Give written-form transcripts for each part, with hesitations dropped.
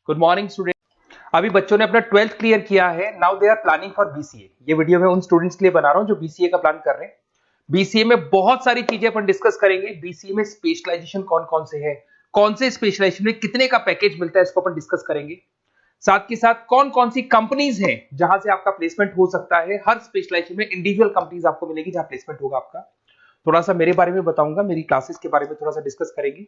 Good morning student. अभी बच्चों ने अपना 12th क्लियर किया है। Now they are planning for BCA. ये वीडियो मैं उन स्टूडेंट्स के लिए बना रहा हूं जो बीसीए का प्लान कर रहे हैं। बीसीए में बहुत सारी चीजें अपन डिस्कस करेंगे। बीसीए में स्पेशलाइजेशन कौन कौन से है, कौन से स्पेशलाइजेशन में कितने का पैकेज मिलता है, इसको अपन डिस्कस करेंगे। साथ के साथ कौन कौन सी कंपनीज हैं जहां से आपका प्लेसमेंट हो सकता है। हर स्पेशलाइजेशन में इंडिविजुअल कंपनीज आपको मिलेगी जहां प्लेसमेंट होगा आपका। थोड़ा सा मेरे बारे में बताऊंगा, मेरी क्लासेस के बारे में थोड़ा सा डिस्कस करेंगे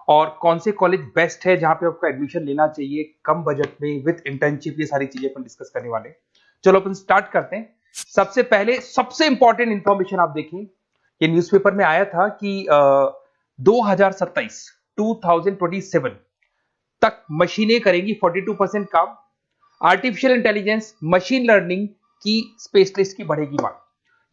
और कौन से कॉलेज बेस्ट है जहां पे आपको एडमिशन लेना चाहिए कम बजट में विद इंटर्नशिप। ये सारी चीजें अपन डिस्कस करने वाले हैं। चलो अपन स्टार्ट करते हैं। सबसे पहले सबसे इंपॉर्टेंट इंफॉर्मेशन आप देखें, ये न्यूज़पेपर में आया था कि 2027 तक मशीनें करेंगी 42% काम। आर्टिफिशियल इंटेलिजेंस, मशीन लर्निंग की स्पेशलिस्ट की बढ़ेगी मांग।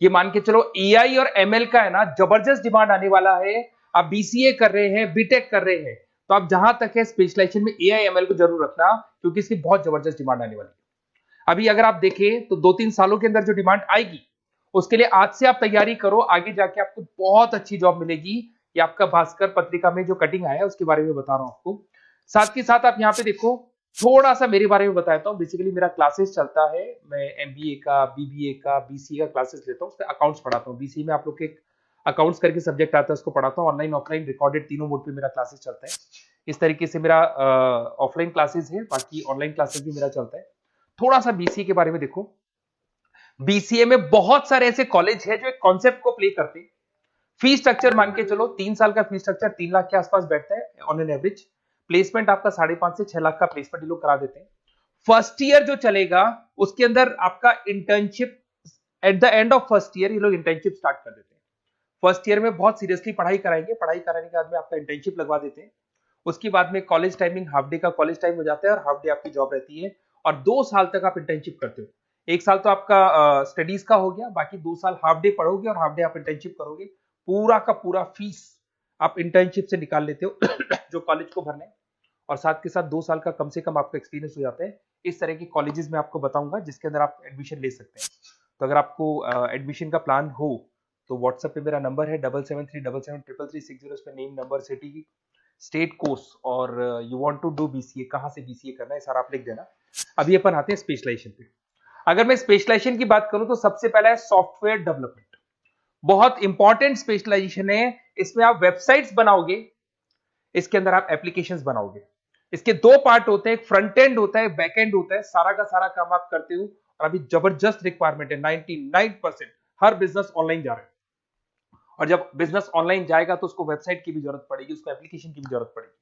ये मान के चलो एआई और एमएल का है ना जबरदस्त डिमांड आने वाला है। आप बीसीए कर रहे हैं, बीटेक कर रहे हैं, तो आप जहां तक है स्पेशलाइजेशन में एआई एमएल को जरूर रखना, क्योंकि इसकी बहुत जबरदस्त डिमांड आने वाली है। अभी अगर आप देखें तो 2-3 सालों के अंदर जो डिमांड आएगी उसके लिए आज से आप तैयारी करो, आगे जाके आपको बहुत अच्छी जॉब मिलेगी। ये आपका भास्कर पत्रिका में जो कटिंग आया है उसके बारे में बता रहा हूं आपको। साथ के साथ आप यहाँ पे देखो, थोड़ा सा मेरे बारे में बताता हूँ। बेसिकली मेरा क्लासेस चलता है, मैं एमबीए का, बीबीए का, बीसीए का क्लासेस लेता हूँ, उसमें अकाउंट्स पढ़ाता हूँ। बीसीए में आप लोग के अकाउंट्स करके सब्जेक्ट आता है, उसको पढ़ाता हूँ। ऑनलाइन ऑफलाइन रिकॉर्डेड तीनों मोड पे मेरा क्लासेस चलता है। इस तरीके से मेरा ऑफलाइन क्लासेस है, बाकी ऑनलाइन क्लासेस भी मेरा चलता है। थोड़ा सा बीसीए के बारे में देखो। बीसीए में बहुत सारे ऐसे कॉलेज है जो एक कॉन्सेप्ट को प्ले करते हैं। फी स्ट्रक्चर मान के चलो 3 साल का फी स्ट्रक्चर 3 लाख के आसपास बैठता है ऑन एन एवरेज। प्लेसमेंट आपका 5.5 से 6 लाख का प्लेसमेंट ये लोग करा देते हैं। फर्स्ट ईयर जो चलेगा उसके अंदर आपका internship, at the end of first year ये लोग इंटर्नशिप स्टार्ट कर देते हैं। फर्स्ट ईयर में बहुत सीरियसली पढ़ाई कराएंगे, पढ़ाई कराने के बाद में आपका इंटर्नशिप लगवा देते हैं। उसके बाद में कॉलेज टाइमिंग हाफ डे का कॉलेज टाइम हो जाता है और हाफ डे आपकी जॉब रहती है। और 2 साल तक आप इंटर्नशिप करते हो। 1 साल तो आपका स्टडीज का हो गया, बाकी 2 साल हाफ डे पढ़ोगे और हाफ डे आप इंटर्नशिप करोगे। पूरा का पूरा फीस आप इंटर्नशिप से निकाल लेते हो जो कॉलेज को भरना है। और साथ के साथ 2 साल का कम से कम आपका एक्सपीरियंस हो जाता है। इस तरह के कॉलेजेस में आपको बताऊंगा जिसके अंदर आप एडमिशन ले सकते हैं। तो अगर आपको एडमिशन का प्लान हो तो व्हाट्सएप पे मेरा नंबर है 7737733360। इस पे name, number, city, state, course और you want to do BCA, कहां से बीसीए करना है सारा आप लिख देना। अभी अपन आते हैं स्पेशलाइजेशन पे। अगर मैं स्पेशलाइजेशन की बात करूं तो सबसे पहला है सॉफ्टवेयर डेवलपमेंट। बहुत इंपॉर्टेंट स्पेशलाइजेशन है। इसमें आप वेबसाइट्स बनाओगे, इसके अंदर आप एप्लीकेशंस बनाओगे। इसके 2 पार्ट होते हैं, एक फ्रंट एंड होता है, बैक एंड होता है। सारा का सारा काम आप करते हो और अभी जबरदस्त रिक्वायरमेंट है। 99% हर बिजनेस ऑनलाइन जा रहा है और जब बिजनेस ऑनलाइन जाएगा तो उसको वेबसाइट की भी जरूरत पड़ेगी, उसको एप्लीकेशन की भी जरूरत पड़ेगी।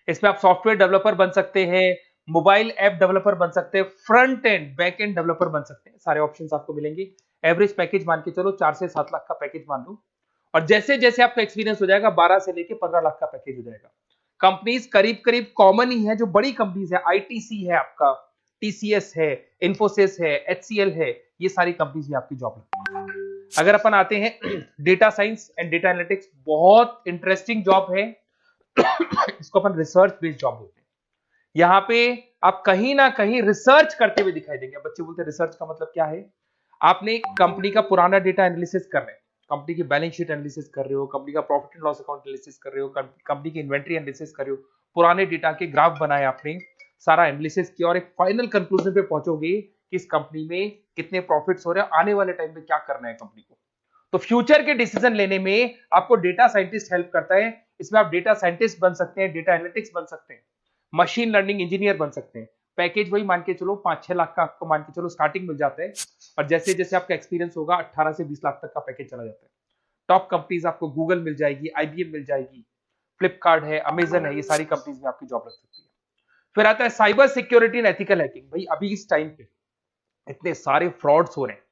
इसमें आप सॉफ्टवेयर डेवलपर बन सकते हैं, मोबाइल ऐप डेवलपर बन सकते हैं, front end back end developer बन सकते हैं। सारे ऑप्शंस आपको मिलेंगे। एवरेज पैकेज मान के चलो 4 से 7 लाख का पैकेज मान लो। और जैसे जैसे आपका एक्सपीरियंस हो जाएगा 12 से लेके 15 लाख का पैकेज हो जाएगा। कंपनीज करीब करीब कॉमन ही है, जो बड़ी कंपनीज है, आईटीसी है आपका, टीसीएस है, इन्फोसिस है, एचसीएल है, ये सारी कंपनीज में आपकी जॉब लगती है। अगर अपन आते हैं data science and data analytics, बहुत इंटरेस्टिंग जॉब है। इसको अपन रिसर्च बेस्ड जॉब बोलते हैं। यहाँ पे आप कहीं ना कहीं रिसर्च करते हुए दिखाई देंगे। बच्चे बोलते हैं रिसर्च का मतलब क्या है। आपने कंपनी का पुराना डेटा एनालिसिस कर रहे हैं, कंपनी की बैलेंस शीट एनालिसिस कर रहे हो, कंपनी का profit and loss account analysis कर रहे हो, कंपनी की इन्वेंट्री एनालिसिस कर रहे हो, पुराने डेटा के ग्राफ बनाए आपने, सारा एनालिसिस किया और एक फाइनल कंक्लूजन पे पहुंचोगे कि इस कंपनी में कितने प्रॉफिट्स हो रहे हैं, आने वाले टाइम पे क्या करना है कंपनी को। तो फ्यूचर के डिसीजन लेने में आपको डेटा साइंटिस्ट हेल्प करता है। इसमें आप डेटा साइंटिस्ट बन सकते हैं, डेटा एनालिटिक्स बन सकते हैं, मशीन लर्निंग इंजीनियर बन सकते हैं। पैकेज वही मान के चलो 5-6 लाख का आपको मान के चलो स्टार्टिंग मिल जाता है। और जैसे जैसे आपका एक्सपीरियंस होगा 18 से 20 लाख तक का पैकेज चला जाता है। टॉप कंपनीज आपको गूगल मिल जाएगी, आईबीएम मिल जाएगी, फ्लिपकार्ट है, अमेजन है, ये सारी कंपनीज में आपकी जॉब लग सकती है। फिर आता है cyber security and ethical hacking. भाई अभी इस टाइम पे इतने सारे फ्रॉड्स हो रहे हैं।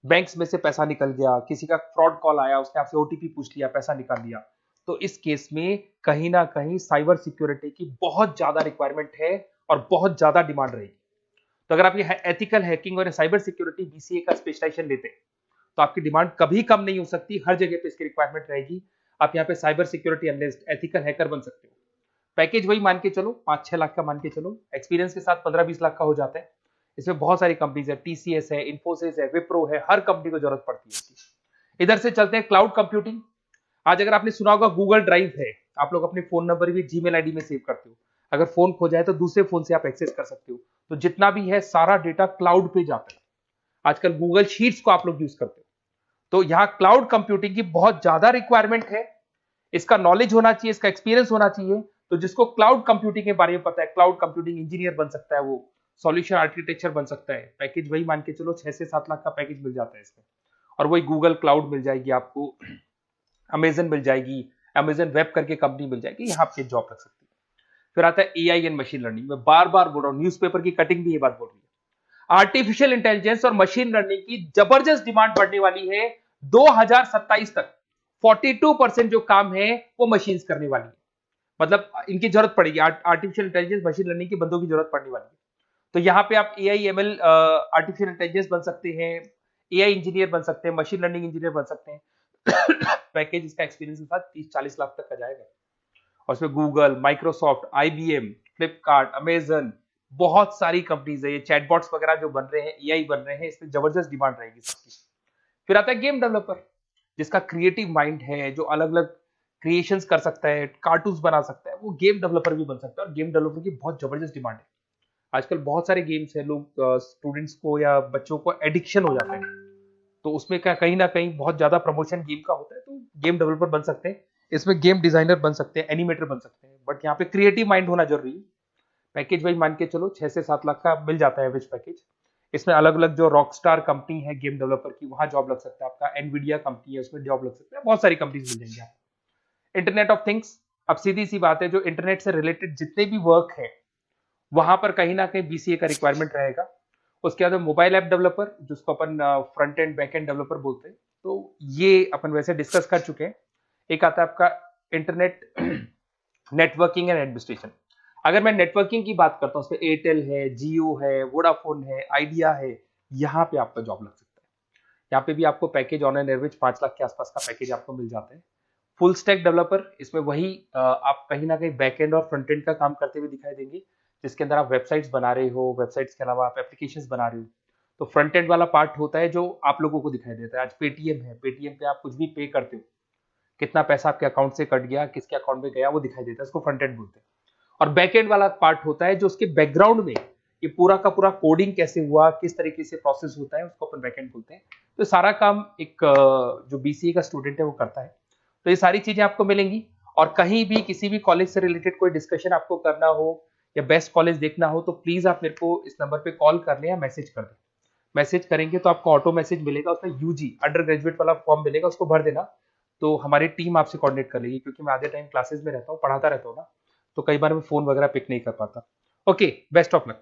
बैंक्स में से पैसा निकल गया, किसी का फ्रॉड कॉल आया, उसने आपसे ओटीपी पूछ लिया, पैसा निकाल लिया। तो इस केस में कहीं ना कहीं साइबर सिक्योरिटी की बहुत ज्यादा रिक्वायरमेंट है और बहुत ज्यादा डिमांड रहेगी। तो अगर आप ये एथिकल हैकिंग और साइबर सिक्योरिटी बीसीए का स्पेशलाइजेशन लेते हैं तो आपकी डिमांड कभी कम नहीं हो सकती, हर जगह पे इसकी रिक्वायरमेंट रहेगी। आप यहाँ पे cyber security analyst, ethical hacker बन सकते हो। पैकेज वही मान के चलो 5-6 लाख का मान के चलो, एक्सपीरियंस के साथ 15-20 लाख का हो जाता है। इसमें बहुत सारी कंपनीज है, टीसीएस है, इन्फोसिस है, विप्रो है, हर कंपनी को जरूरत पड़ती है इसकी। इधर से चलते हैं क्लाउड कंप्यूटिंग। आज अगर आपने सुना होगा गूगल ड्राइव है, आप लोग अपने फोन नंबर भी जीमेल आईडी में सेव करते हो। अगर फोन खो जाए तो दूसरे फोन से आप एक्सेस कर सकते हो। तो जितना भी है सारा डेटा क्लाउड पे जाता है। आजकल गूगल शीट्स को आप लोग यूज करते हो, तो यहाँ क्लाउड कंप्यूटिंग की बहुत ज्यादा रिक्वायरमेंट है। इसका नॉलेज होना चाहिए, इसका एक्सपीरियंस होना चाहिए। तो जिसको क्लाउड कंप्यूटिंग के बारे में पता है, क्लाउड कंप्यूटिंग इंजीनियर बन सकता है, वो सॉल्यूशन आर्किटेक्चर बन सकता है। पैकेज वही मान के चलो 6 से 7 लाख का पैकेज मिल जाता है इसमें, और वही गूगल क्लाउड मिल जाएगी आपको, अमेजन मिल जाएगी, अमेजन वेब करके कंपनी मिल जाएगी, यहाँ पे जॉब लग सकती है। फिर आता है एआई एंड मशीन लर्निंग। मैं बार बार बोल रहा हूँ, न्यूज़पेपर की कटिंग भी ये बात बोल रही है। आर्टिफिशियल इंटेलिजेंस और मशीन लर्निंग की जबरदस्त डिमांड बढ़ने वाली है 2027 तक। 42% जो काम है वो मशीन्स करने वाली है, मतलब इनकी जरूरत पड़ेगी। आर्टिफिशियल इंटेलिजेंस मशीन लर्निंग की बंदों की जरूरत पड़ने वाली है। तो यहाँ पे आप एआई एमएल आर्टिफिशियल इंटेलिजेंस बन सकते हैं, एआई इंजीनियर बन सकते हैं, मशीन लर्निंग इंजीनियर बन सकते हैं। पैकेज इसका एक्सपीरियंस के साथ 30-40 लाख तक का जाएगा। और उसमें Google, Microsoft, IBM, Flipkart, Amazon, बहुत सारी कंपनीज है। ये चैटबॉट्स वगैरह जो बन रहे हैं, एआई बन रहे हैं, इसमें जबरदस्त डिमांड रहेगी सबकी। फिर आता है गेम डेवलपर, जिसका क्रिएटिव माइंड है, जो अलग अलग क्रिएशंस कर सकता है, कार्टून्स बना सकता है, वो गेम डेवलपर भी बन सकता है। और गेम डेवलपर की बहुत जबरदस्त डिमांड है। आजकल बहुत सारे गेम्स है, लोग स्टूडेंट्स को या बच्चों को एडिक्शन हो जाता है, तो उसमें क्या कहीं ना कहीं बहुत ज्यादा प्रमोशन गेम का होता है। तो गेम डेवलपर बन सकते हैं, इसमें गेम डिजाइनर बन सकते हैं, एनिमेटर बन सकते हैं, बट यहाँ पे क्रिएटिव माइंड होना जरूरी है। पैकेज वही मान के चलो 6 से 7 लाख का मिल जाता है एवरेज पैकेज। इसमें अलग अलग जो रॉकस्टार कंपनी है गेम डेवलपर की, वहां जॉब लग सकता है आपका। एनवीडिया कंपनी है, उसमें जॉब लग सकता है। बहुत सारी कंपनीज मिल जाएंगी आपको। इंटरनेट ऑफ थिंग्स, अब सीधी सी बात है, जो इंटरनेट से रिलेटेड जितने भी वर्क है वहां पर कहीं ना कहीं बीसीए का रिक्वायरमेंट रहेगा। उसके बाद मोबाइल ऐप डेवलपर, जिसको अपन front end back end developer बोलते हैं, तो ये अपन वैसे डिस्कस कर चुके हैं। एक आता है आपका इंटरनेट नेटवर्किंग एंड एडमिनिस्ट्रेशन। अगर मैं नेटवर्किंग की बात करता हूँ, उसमें एयरटेल है, जियो है, वोडाफोन है, आइडिया है, यहाँ पे आपका जॉब लग सकता है। यहाँ पे भी आपको package on an average 5 lakh के आसपास का पैकेज आपको मिल जाता है। फुल स्टैक डेवलपर, इसमें वही आप कहीं ना कहीं बैक एंड और फ्रंट एंड का काम करते हुए दिखाई देंगे, जिसके अंदर आप वेबसाइट्स बना रहे हो, वेबसाइट्स के अलावा आप एप्लीकेशंस बना रहे हो। तो फ्रंट एंड वाला पार्ट होता है जो आप लोगों को दिखाई देता है। आज पेटीएम है, पेटीएम पे आप कुछ भी पे करते हो, कितना पैसा आपके अकाउंट से कट गया, किसके अकाउंट में गया, वो दिखाई देता है, इसको फ्रंट एंड बोलते हैं। और बैक एंड वाला पार्ट होता है जो उसके बैकग्राउंड में ये पूरा का पूरा कोडिंग कैसे हुआ, किस तरीके से प्रोसेस होता है, उसको अपन बैक एंड बोलते हैं। तो सारा काम एक जो बीसीए का स्टूडेंट है वो करता है। तो ये सारी चीजें आपको मिलेंगी। और कहीं भी किसी भी कॉलेज से रिलेटेड कोई डिस्कशन आपको करना हो या बेस्ट कॉलेज देखना हो, तो प्लीज आप मेरे को इस नंबर पे कॉल कर लें या मैसेज कर दें। मैसेज करेंगे तो आपको ऑटो मैसेज मिलेगा, उसमें यूजी अंडर ग्रेजुएट वाला फॉर्म मिलेगा, उसको भर देना। तो हमारी टीम आपसे कोऑर्डिनेट कर लेगी, क्योंकि मैं आधे टाइम क्लासेस में रहता हूँ, पढ़ाता रहता हूँ ना, तो कई बार मैं फोन वगैरह पिक नहीं कर पाता। Okay, best of luck.